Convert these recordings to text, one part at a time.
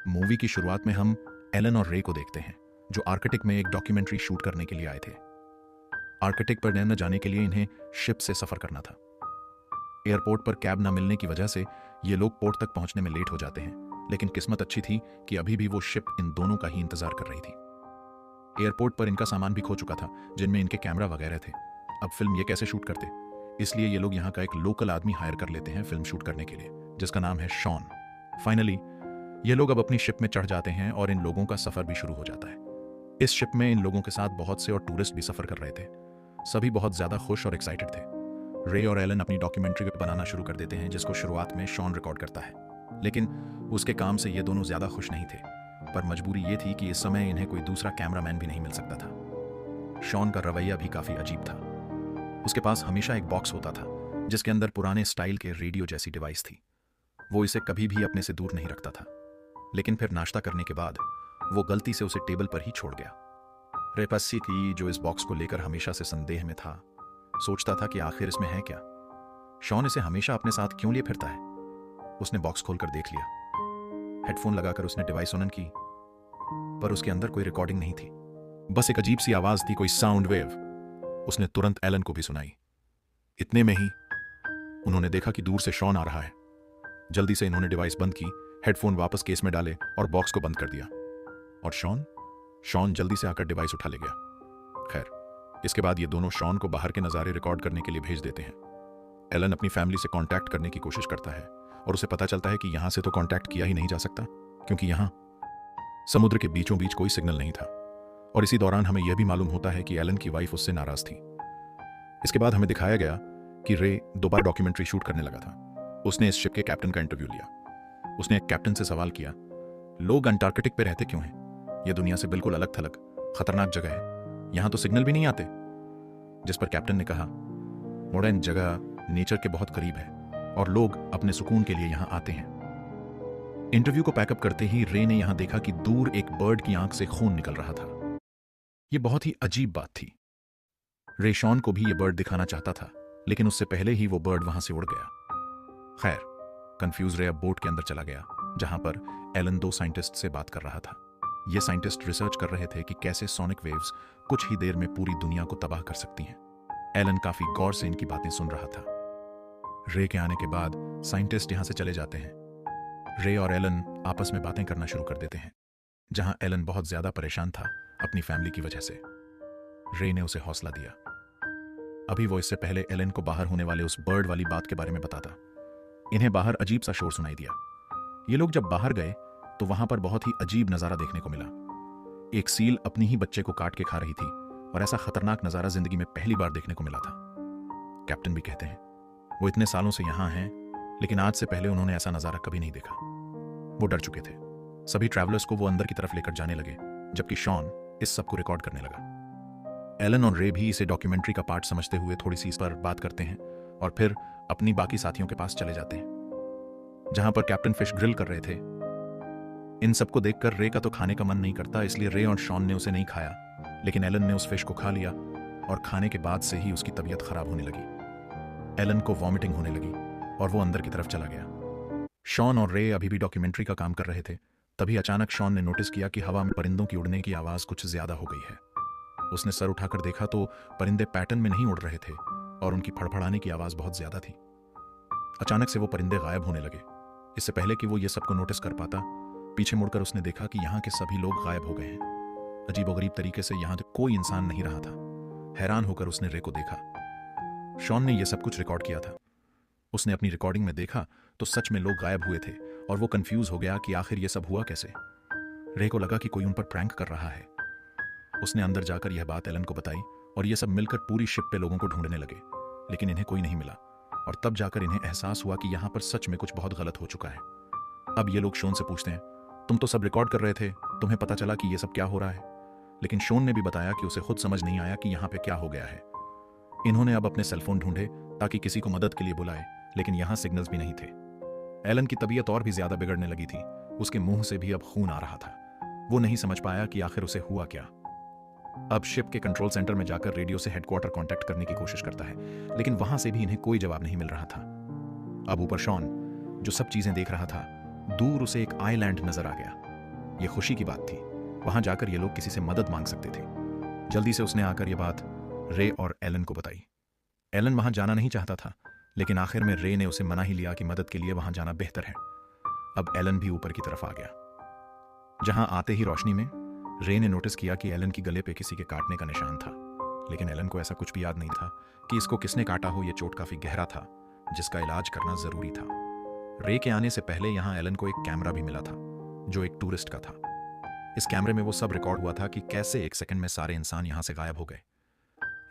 Movie की शुरुआत में हम एलन और रे को देखते हैं जो आर्कटिक में एक डॉक्यूमेंट्री शूट करने के लिए आए थे। आर्कटिक पर न जाने के लिए इन्हें शिप से सफर करना था। एयरपोर्ट पर कैब न मिलने की वजह से ये लोग पोर्ट तक पहुंचने में लेट हो जाते हैं, लेकिन किस्मत अच्छी थी कि अभी भी वो शिप इन दोनों का ही इंतजार कर रही थी। एयरपोर्ट पर इनका सामान भी खो चुका था, जिनमें इनके कैमरा वगैरह थे। अब फिल्म ये कैसे शूट करते, इसलिए ये लोग यहाँ का एक लोकल आदमी हायर कर लेते हैं फिल्म शूट करने के लिए, जिसका नाम है शॉन। फाइनली ये लोग अब अपनी शिप में चढ़ जाते हैं और इन लोगों का सफर भी शुरू हो जाता है। इस शिप में इन लोगों के साथ बहुत से और टूरिस्ट भी सफर कर रहे थे। सभी बहुत ज्यादा खुश और एक्साइटेड थे। रे और एलन अपनी डॉक्यूमेंट्री बनाना शुरू कर देते हैं, जिसको शुरुआत में शॉन रिकॉर्ड करता है, लेकिन उसके काम से ये दोनों ज्यादा खुश नहीं थे। पर मजबूरी ये थी कि इस समय इन्हें कोई दूसरा कैमरामैन भी नहीं मिल सकता था। शॉन का रवैया भी काफी अजीब था। उसके पास हमेशा एक बॉक्स होता था जिसके अंदर पुराने स्टाइल के रेडियो जैसी डिवाइस थी। वो इसे कभी भी अपने से दूर नहीं रखता था, लेकिन फिर नाश्ता करने के बाद वो गलती से उसे टेबल पर ही छोड़ गया। रेपस्सी की जो इस बॉक्स को लेकर हमेशा से संदेह में था, सोचता था कि आखिर इसमें है क्या। शॉन इसे हमेशा अपने साथ क्यों लिए फिरता है। उसने बॉक्स खोलकर देख लिया। हेडफोन लगाकर उसने डिवाइस ऑन की, पर उसके अंदर कोई रिकॉर्डिंग नहीं थी। बस एक अजीब सी आवाज थी, कोई साउंड वेव। उसने तुरंत एलन को भी सुनाई। इतने में ही उन्होंने देखा कि दूर से शॉन आ रहा है। जल्दी से इन्होंने डिवाइस बंद की, हेडफोन वापस केस में डाले और बॉक्स को बंद कर दिया। और शॉन जल्दी से आकर डिवाइस उठा ले गया। खैर, इसके बाद ये दोनों शॉन को बाहर के नज़ारे रिकॉर्ड करने के लिए भेज देते हैं। एलन अपनी फैमिली से कांटेक्ट करने की कोशिश करता है और उसे पता चलता है कि यहां से तो कांटेक्ट किया ही नहीं जा सकता, क्योंकि यहां समुद्र के बीचों बीच कोई सिग्नल नहीं था। और इसी दौरान हमें यह भी मालूम होता है कि एलन की वाइफ उससे नाराज थी। इसके बाद हमें दिखाया गया कि रे दोबारा डॉक्यूमेंट्री शूट करने लगा था। उसने इस शिप के कैप्टन का इंटरव्यू लिया। उसने एक कैप्टन से सवाल किया, लोग अंटार्कटिक पे रहते क्यों हैं? यह दुनिया से बिल्कुल अलग थलग खतरनाक जगह है, यहां तो सिग्नल भी नहीं आते। जिस पर कैप्टन ने कहा, मॉडर्न जगह नेचर के बहुत करीब है और लोग अपने सुकून के लिए यहां आते हैं। इंटरव्यू को पैकअप करते ही रे ने यहां देखा कि दूर एक बर्ड की आंख से खून निकल रहा था। यह बहुत ही अजीब बात थी। रे शॉन को भी यह बर्ड दिखाना चाहता था, लेकिन उससे पहले ही वो बर्ड वहां से उड़ गया। खैर, कंफ्यूज रे अब बोट के अंदर चला गया, जहां पर एलन दो साइंटिस्ट से बात कर रहा था। ये साइंटिस्ट रिसर्च कर रहे थे कि कैसे सोनिक वेव्स कुछ ही देर में पूरी दुनिया को तबाह कर सकती हैं। एलन काफी गौर से इनकी बातें सुन रहा था। रे के आने के बाद साइंटिस्ट यहां से चले जाते हैं। रे और एलन आपस में बातें करना शुरू कर देते हैं, जहां एलन बहुत ज्यादा परेशान था अपनी फैमिली की वजह से। रे ने उसे हौसला दिया। अभी वो इससे पहले एलन को बाहर होने वाले उस बर्ड वाली बात के बारे में बताता। इन्हें बाहर अजीब सा शोर सुनाई दिया। ये लोग जब बाहर गए तो वहां पर बहुत ही अजीब नजारा देखने को मिला। एक सील अपनी ही बच्चे को काट के खा रही थी, और ऐसा खतरनाक नजारा जिंदगी में पहली बार देखने को मिला था। कैप्टन भी कहते हैं वो इतने सालों से यहां हैं, लेकिन आज से पहले उन्होंने ऐसा नजारा कभी नहीं देखा। वो डर चुके थे। सभी ट्रैवलर्स को वो अंदर की तरफ लेकर जाने लगे, जबकि शॉन इस सब को रिकॉर्ड करने लगा। एलन और रे भी इसे डॉक्यूमेंट्री का पार्ट समझते हुए थोड़ी सी इस पर बात करते हैं और फिर अपनी बाकी साथियों के पास चले जाते हैं, जहां पर कैप्टन फिश ग्रिल कर रहे थे। इन सबको देखकर रे का तो खाने का मन नहीं करता, इसलिए रे और शॉन ने उसे नहीं खाया, लेकिन एलन ने उस फिश को खा लिया और खाने के बाद से ही उसकी तबीयत खराब होने लगी। एलन को वॉमिटिंग होने लगी और वो अंदर की तरफ चला गया। शॉन और रे अभी भी डॉक्यूमेंट्री का काम कर रहे थे। तभी अचानक शॉन ने नोटिस किया कि हवा में परिंदों की उड़ने की आवाज कुछ ज्यादा हो गई है। उसने सर उठाकर देखा तो परिंदे पैटर्न में नहीं उड़ रहे थे और उनकी फड़फड़ाने की आवाज बहुत ज्यादा थी। अचानक से वो परिंदे गायब होने लगे। इससे पहले कि वो ये सबको नोटिस कर पाता, पीछे मुड़कर उसने देखा कि यहाँ के सभी लोग गायब हो गए हैं। अजीबोगरीब तरीके से यहाँ कोई इंसान नहीं रहा था। हैरान होकर उसने रे को देखा। शॉन ने यह सब कुछ रिकॉर्ड किया था। उसने अपनी रिकॉर्डिंग में देखा तो सच में लोग गायब हुए थे और वो कंफ्यूज हो गया कि आखिर यह सब हुआ कैसे। रे को लगा कि कोई उन पर प्रैंक कर रहा है। उसने अंदर जाकर यह बात एलन को बताई और ये सब मिलकर पूरी शिप पे लोगों को ढूंढने लगे, लेकिन इन्हें कोई नहीं मिला। और तब जाकर इन्हें एहसास हुआ कि यहाँ पर सच में कुछ बहुत गलत हो चुका है। अब ये लोग शॉन से पूछते हैं, तुम तो सब रिकॉर्ड कर रहे थे, तुम्हें पता चला कि ये सब क्या हो रहा है? लेकिन शॉन ने भी बताया कि उसे खुद समझ नहीं आया कि यहाँ पे क्या हो गया है। इन्होंने अब अपने सेलफोन ढूंढे ताकि किसी को मदद के लिए बुलाए, लेकिन यहाँ सिग्नल्स भी नहीं थे। एलन की तबीयत और भी ज्यादा बिगड़ने लगी थी। उसके मुंह से भी अब खून आ रहा था। वो नहीं समझ पाया कि आखिर उसे हुआ क्या। अब शिप के कंट्रोल सेंटर में जाकर रेडियो से हेडक्वार्टर कांटेक्ट करने की कोशिश करता है, लेकिन वहां से भी इन्हें कोई जवाब नहीं मिल रहा था। अब ऊपर शॉन जो सब चीजें देख रहा था, दूर उसे एक आइलैंड नजर आ गया। ये खुशी की बात थी। वहां जाकर ये लोग किसी से मदद मांग सकते थे। जल्दी से उसने आकर यह बात रे और एलन को बताई। एलन वहां जाना नहीं चाहता था, लेकिन आखिर में रे ने उसे मना ही लिया कि मदद के लिए वहां जाना बेहतर है। अब एलन भी ऊपर की तरफ आ गया। जहां आते ही रोशनी में रे ने नोटिस किया कि एलन की गले पे किसी के काटने का निशान था, लेकिन एलन को ऐसा कुछ भी याद नहीं था कि इसको किसने काटा हो। यह चोट काफी गहरा था, जिसका इलाज करना जरूरी था। रे के आने से पहले यहां एलन को एक कैमरा भी मिला था, जो एक टूरिस्ट का था। इस कैमरे में वो सब रिकॉर्ड हुआ था कि कैसे 1 सेकंड में सारे इंसान यहां से गायब हो गए।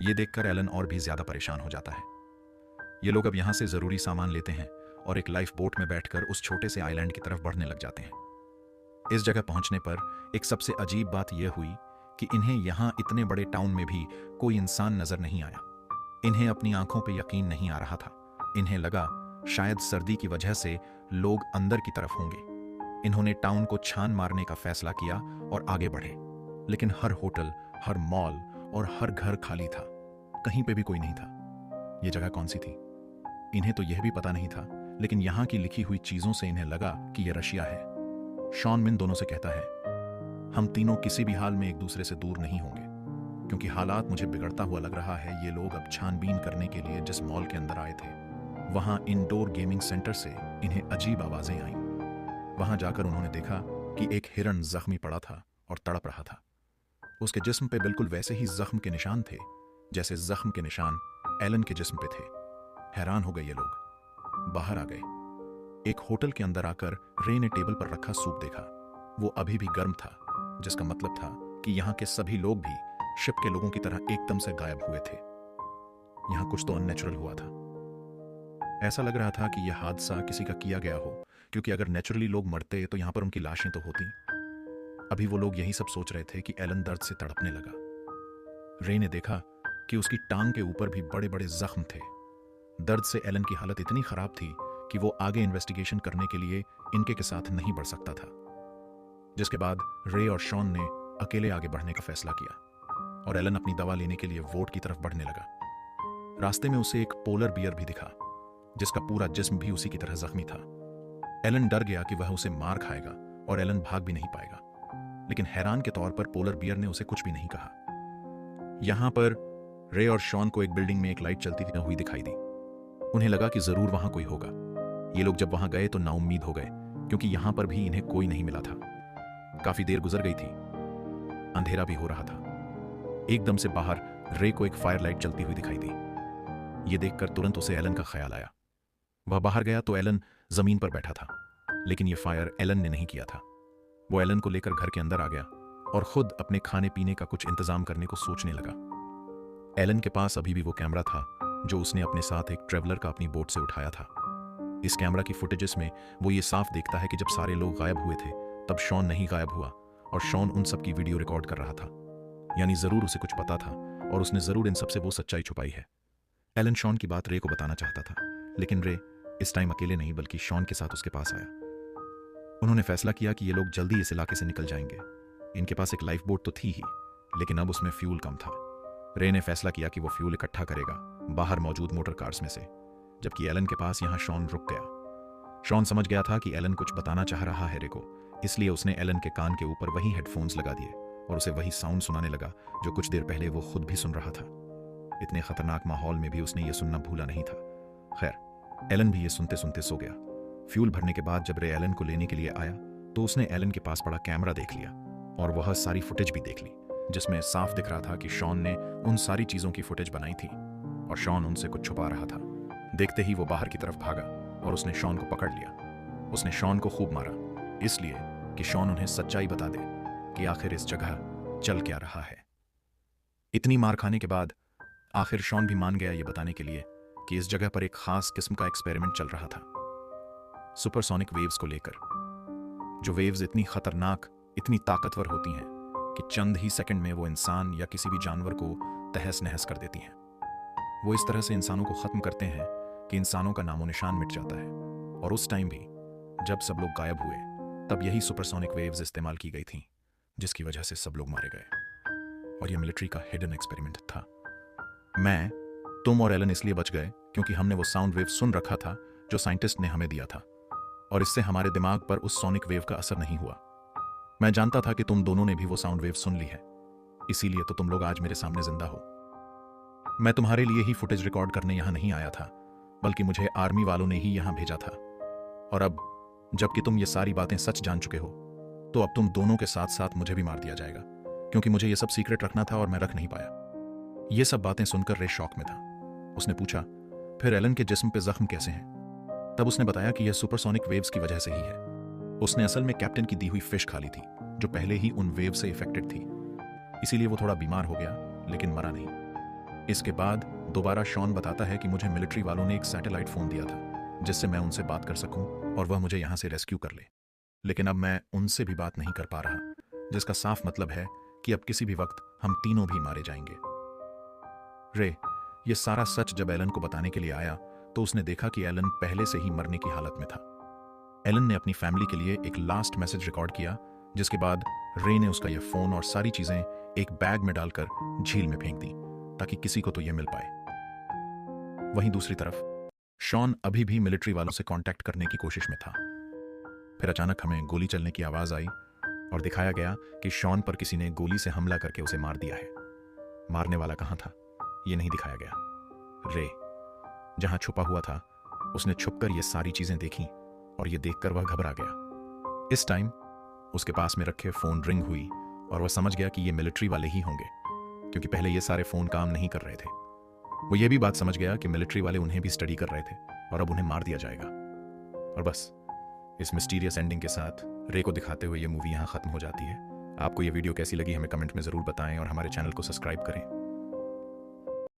ये देखकर एलन और भी ज्यादा परेशान हो जाता है। ये लोग अब यहां से जरूरी सामान लेते हैं और एक लाइफ बोट में बैठकर उस छोटे से आइलैंड की तरफ बढ़ने लग जाते हैं। इस जगह पहुंचने पर एक सबसे अजीब बात यह हुई कि इन्हें यहां इतने बड़े टाउन में भी कोई इंसान नजर नहीं आया। इन्हें अपनी आंखों पे यकीन नहीं आ रहा था। इन्हें लगा शायद सर्दी की वजह से लोग अंदर की तरफ होंगे। इन्होंने टाउन को छान मारने का फैसला किया और आगे बढ़े, लेकिन हर होटल, हर मॉल और हर घर खाली था। कहीं पे भी कोई नहीं था। यह जगह कौन सी थी? इन्हें तो यह भी पता नहीं था, लेकिन यहां की लिखी हुई चीजों से इन्हें लगा कि यह रशिया है। शॉन मिन दोनों से कहता है, हम तीनों किसी भी हाल में एक दूसरे से दूर नहीं होंगे, क्योंकि हालात मुझे बिगड़ता हुआ लग रहा है। ये लोग अब छानबीन करने के लिए जिस मॉल के अंदर आए थे, वहां इंडोर गेमिंग सेंटर से इन्हें अजीब आवाजें आईं। वहां जाकर उन्होंने देखा कि एक हिरण जख्मी पड़ा था और तड़प रहा था। उसके जिस्म पे बिल्कुल वैसे ही जख्म के निशान थे जैसे जख्म के निशान एलन के जिस्म पे थे। हैरान हो गए ये लोग, बाहर आ गए। एक होटल के अंदर आकर रे ने टेबल पर रखा सूप देखा। वो अभी भी गर्म था, जिसका मतलब था कि यहाँ के सभी लोग भी शिप के लोगों की तरह एकदम से गायब हुए थे। यहाँ कुछ तो अननेचुरल हुआ था। ऐसा लग रहा था कि यह हादसा किसी का किया गया हो, क्योंकि अगर नेचुरली लोग मरते तो यहाँ पर उनकी लाशें तो होती। अभी वो लोग यही सब सोच रहे थे कि एलन दर्द से तड़पने लगा। रे ने देखा कि उसकी टांग के ऊपर भी बड़े बड़े जख्म थे। दर्द से एलन की हालत इतनी खराब थी कि वो आगे इन्वेस्टिगेशन करने के लिए इनके के साथ नहीं बढ़ सकता था। जिसके बाद रे और शॉन ने अकेले आगे बढ़ने का फैसला किया और एलन अपनी दवा लेने के लिए वोट की तरफ बढ़ने लगा। रास्ते में उसे एक पोलर बियर भी दिखा, जिसका पूरा जिस्म भी उसी की तरह जख्मी था। एलन डर गया कि वह उसे मार खाएगा और एलन भाग भी नहीं पाएगा, लेकिन हैरान के तौर पर पोलर बियर ने उसे कुछ भी नहीं कहा। यहां पर रे और शॉन को एक बिल्डिंग में एक लाइट चलती हुई दिखाई दी। उन्हें लगा कि जरूर वहां कोई होगा। ये लोग जब वहां गए तो नाउम्मीद हो गए, क्योंकि यहां पर भी इन्हें कोई नहीं मिला था। काफी देर गुजर गई थी, अंधेरा भी हो रहा था। एकदम से बाहर रे को एक फायर लाइट चलती हुई दिखाई दी। ये देखकर तुरंत उसे एलन का ख्याल आया। वह बाहर गया तो एलन जमीन पर बैठा था, लेकिन यह फायर एलन ने नहीं किया था। वो एलन को लेकर घर के अंदर आ गया और खुद अपने खाने पीने का कुछ इंतजाम करने को सोचने लगा। एलन के पास अभी भी वो कैमरा था जो उसने अपने साथ एक ट्रेवलर का अपनी बोट से उठाया था। इस कैमरा की फुटेजेस में वो ये साफ देखता है कि जब सारे लोग गायब हुए थे तब शॉन नहीं गायब हुआ और शॉन उन सब की वीडियो रिकॉर्ड कर रहा था। यानी जरूर उसे कुछ पता था और उसने जरूर इन सबसे वो सच्चाई छुपाई है। एलन शॉन की बात रे को बताना चाहता था, लेकिन रे इस टाइम अकेले नहीं बल्कि शॉन के साथ उसके पास आया। उन्होंने फैसला किया कि ये लोग जल्दी इस इलाके से निकल जाएंगे। इनके पास एक लाइफ बोट तो थी ही, लेकिन अब उसमें फ्यूल कम था। रे ने फैसला किया कि वो फ्यूल इकट्ठा करेगा बाहर मौजूद मोटर कार्स में से, जबकि एलन के पास यहां शॉन रुक गया। शॉन समझ गया था कि एलन कुछ बताना चाह रहा है रे को, इसलिए उसने एलन के कान के ऊपर वही हेडफोन्स लगा दिए और उसे वही साउंड सुनाने लगा जो कुछ देर पहले वो खुद भी सुन रहा था। इतने खतरनाक माहौल में भी उसने ये सुनना भूला नहीं था। खैर, एलन भी ये सुनते सुनते सो गया। फ्यूल भरने के बाद जब रे एलन को लेने के लिए आया तो उसने एलन के पास पड़ा कैमरा देख लिया और वह सारी फुटेज भी देख ली, जिसमें साफ दिख रहा था कि शॉन ने उन सारी चीजों की फुटेज बनाई थी और शॉन उनसे कुछ छुपा रहा था। देखते ही वो बाहर की तरफ भागा और उसने शॉन को पकड़ लिया। उसने शॉन को खूब मारा, इसलिए कि शॉन उन्हें सच्चाई बता दे कि आखिर इस जगह चल क्या रहा है। इतनी मार खाने के बाद आखिर शॉन भी मान गया ये बताने के लिए कि इस जगह पर एक खास किस्म का एक्सपेरिमेंट चल रहा था, सुपरसोनिक वेव्स को लेकर। जो वेव्स इतनी खतरनाक, इतनी ताकतवर होती हैं कि चंद ही सेकंड में वो इंसान या किसी भी जानवर को तहस नहस कर देती हैं। वो इस तरह से इंसानों को खत्म करते हैं कि इंसानों का नामो निशान मिट जाता है। और उस टाइम भी जब सब लोग गायब हुए तब यही सुपरसोनिक वेव्स इस्तेमाल की गई थीं, जिसकी वजह से सब लोग मारे गए। और यह मिलिट्री का हिडन एक्सपेरिमेंट था। मैं, तुम और एलन इसलिए बच गए क्योंकि हमने वो साउंड वेव सुन रखा था जो साइंटिस्ट ने हमें दिया था, और इससे हमारे दिमाग पर उस सोनिक वेव का असर नहीं हुआ। मैं जानता था कि तुम दोनों ने भी वो साउंड वेव सुन ली है, इसीलिए तो तुम लोग आज मेरे सामने जिंदा हो। मैं तुम्हारे लिए ही फुटेज रिकॉर्ड करने यहां नहीं आया था, बल्कि मुझे आर्मी वालों ने ही यहां भेजा था। और अब जबकि तुम ये सारी बातें सच जान चुके हो, तो अब तुम दोनों के साथ साथ मुझे भी मार दिया जाएगा, क्योंकि मुझे ये सब सीक्रेट रखना था और मैं रख नहीं पाया। ये सब बातें सुनकर रे शॉक में था। उसने पूछा, फिर एलन के जिस्म पे जख्म कैसे हैं? तब उसने बताया कि यह सुपरसोनिक वेव्स की वजह से ही है। उसने असल में कैप्टन की दी हुई फिश खा ली थी, जो पहले ही उन वेव से इफेक्टेड थी। इसीलिए वो थोड़ा बीमार हो गया, लेकिन मरा नहीं। इसके बाद दोबारा शॉन बताता है कि मुझे मिलिट्री वालों ने एक सैटेलाइट फोन दिया था, जिससे मैं उनसे बात कर सकूं और वह मुझे यहां से रेस्क्यू कर ले। लेकिन अब मैं उनसे भी बात नहीं कर पा रहा, जिसका साफ मतलब है कि अब किसी भी वक्त हम तीनों भी मारे जाएंगे। रे ये सारा सच जब एलन को बताने के लिए आया, तो उसने देखा कि एलन पहले से ही मरने की हालत में था। एलन ने अपनी फैमिली के लिए एक लास्ट मैसेज रिकॉर्ड किया, जिसके बाद रे ने उसका यह फोन और सारी चीजें एक बैग में डालकर झील में फेंक दी, ताकि किसी को तो यह मिल पाए। वहीं दूसरी तरफ शॉन अभी भी मिलिट्री वालों से कांटेक्ट करने की कोशिश में था। फिर अचानक हमें गोली चलने की आवाज आई और दिखाया गया कि शॉन पर किसी ने गोली से हमला करके उसे मार दिया है। मारने वाला कहां था, यह नहीं दिखाया गया। रे जहां छुपा हुआ था, उसने छुपकर ये सारी चीजें देखी और ये देखकर वह घबरा गया। इस टाइम उसके पास में रखे फोन रिंग हुई और वह समझ गया कि ये मिलिट्री वाले ही होंगे, क्योंकि पहले ये सारे फोन काम नहीं कर रहे थे। वो ये भी बात समझ गया कि मिलिट्री वाले उन्हें भी स्टडी कर रहे थे और अब उन्हें मार दिया जाएगा। और बस इस मिस्टीरियस एंडिंग के साथ रे को दिखाते हुए ये मूवी यहाँ खत्म हो जाती है। आपको ये वीडियो कैसी लगी हमें कमेंट में ज़रूर बताएं और हमारे चैनल को सब्सक्राइब करें।